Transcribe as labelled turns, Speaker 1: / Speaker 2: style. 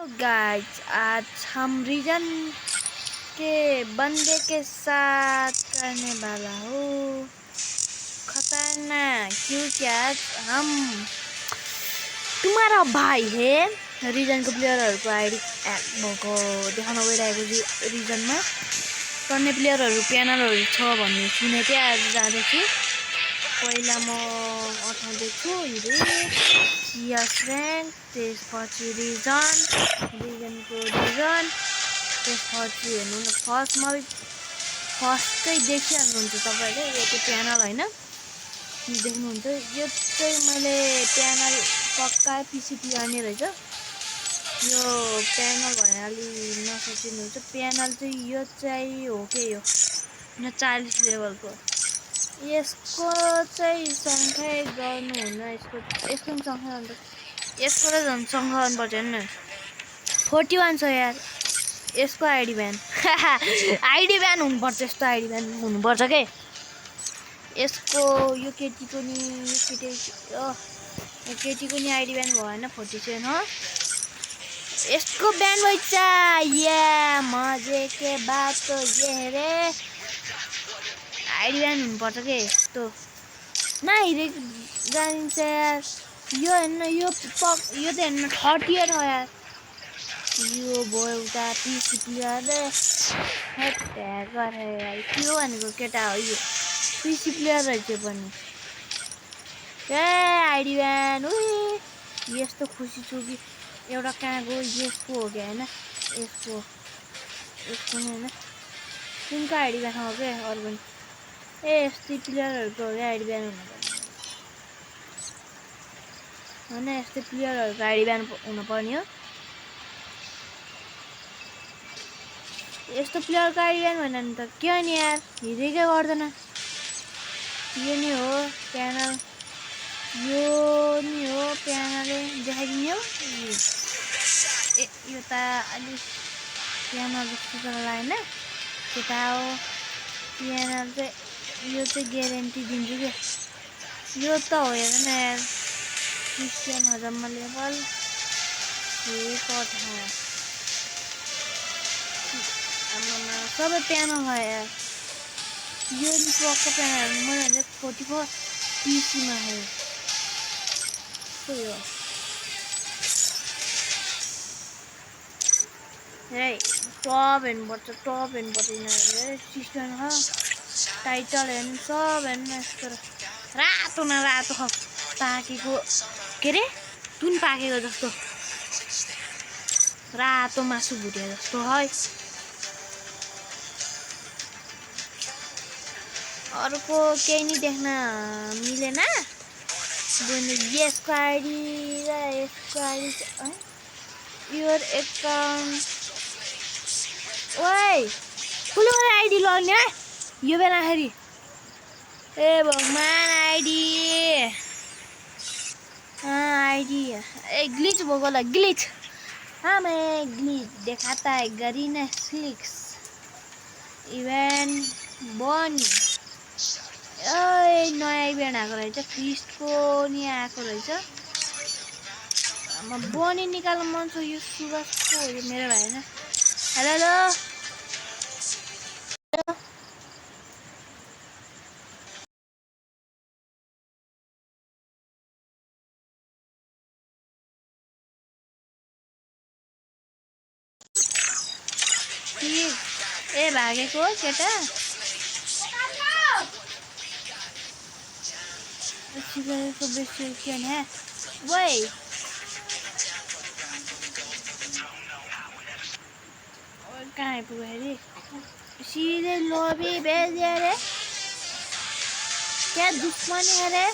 Speaker 1: Guys आज हम reason के बंदे के साथ करने वाला हूँ खतरनाक, क्योंकि आज हम तुम्हारा भाई है रीजन को प्लेयरहरुको आईडी भएको देखाउन गइरहेको रीजनमा गर्ने प्लेयरहरु प्यानलहरु छ भन्ने सुनेको थिएँ। आज जाँदैछु, पहिला म अठाउँदैछु यस र्याङ्क, त्यसपछि रिजनको रिजन, त्यसपछि हेर्नु न फर्स्टकै देखिहाल्नुहुन्छ तपाईले, यो चाहिँ प्यानल हैन, देख्नुहुन्छ यो चाहिँ मैले प्यानल पक्का पीसी प्लेयर रहेछ। यो प्यानल भने अलि नसोचिनुहुन्छ, प्यानल चाहिँ यो चाहिँ हो के यो 40 लेभलको। यसको चाहिँ संख्या गर्नु हुन्न, यसको संख्या हुन्छ, यसको त झन् संख्या गर्नुपर्छ हैन, 41 छ यार यसको आईडी ब्यान। आईडी ब्यान हुनुपर्छ, यस्तो आईडी ब्यान हुनुपर्छ के यसको। यो केटीको नि केटीको नि आईडी ब्यान भयो हैन, 47 हो यसको ब्यान भइछ। या मजे के बात तो ये है रे, आईडी ब्यान हुनुपर्छ के यस्तो नहिरे जानिन्छ यार। यो हेर्न यो त हेर्न 38 हो यार, यो भयो एउटा पीसी प्लेयर रे, हेट गरे यार के भनेको केटा हो, यो पीसी प्लेयर रहेछ पनि। ए आईडी ब्यान उही यस्तो खुसी छु कि एउटा कहाँ गयो, यसको हो क्या हैन, यसको नि हैन, तिनको आईडी ब्यान हो के अरु पनि। ए यस्तै प्लेयरहरुको हो क्या आईडी ब्यान हुनु हैन, यस्तै प्लेयरहरुको आईडी ब्यान हुनुपर्ने हो। यस्तो प्लेयरको आईडी ब्यान भएन नि त के हो नि यार, हिँडेकै गर्दैन। यो नि हो प्यानल, यो नि हो प्यानलले देखाइदिने हो। ए यो त अलि प्यानल जस्तो त लागेन, केटा हो प्यानल चाहिँ, यो चाहिँ ग्यारेन्टी दिन्छु के यो त हो। हेर न यार क्रिस्टियन हजम्मा लेभल के कथा, सबै प्यानल हो यार, यो नि पक्का प्यानल। मैले 44 पीसीमा है यो हे टप हेर्नुपर्छ, टप हेर्नुपर्छ यिनीहरू सिस्टम हो, टाइटल हेर्नु सब हेर्नु। यस्तो रातो न रातो पाकेको के रे, तुन पाकेको जस्तो रातो मासु भुटे जस्तो है। अरूको केही नि देख्न मिलेन। यसको आईडी र यसको आईडी योर एकाउन्ट ओइ कुन आईडी लग्ने यो बेलाखेरि। ए भगवान आईडी ए ग्लिच भएको होला, ग्लिच मैं ग्लिच देखाता है गरीना स्लिक्स इवेंट बनी। नयाँ इभेन्ट आएको रहेछ, क्रिस्टको नि आएको रहेछ। बनी निकाल्नु मन छ, यो सुरजको हो, यो मेरो भाइ हैन। हेलो ए भागेको केटा सिगरेटको बेसी के है वै कहाँ आइपुग्यो अरे, सीधे लॉबी भेज दिया रे, क्या दुश्मनी है रे।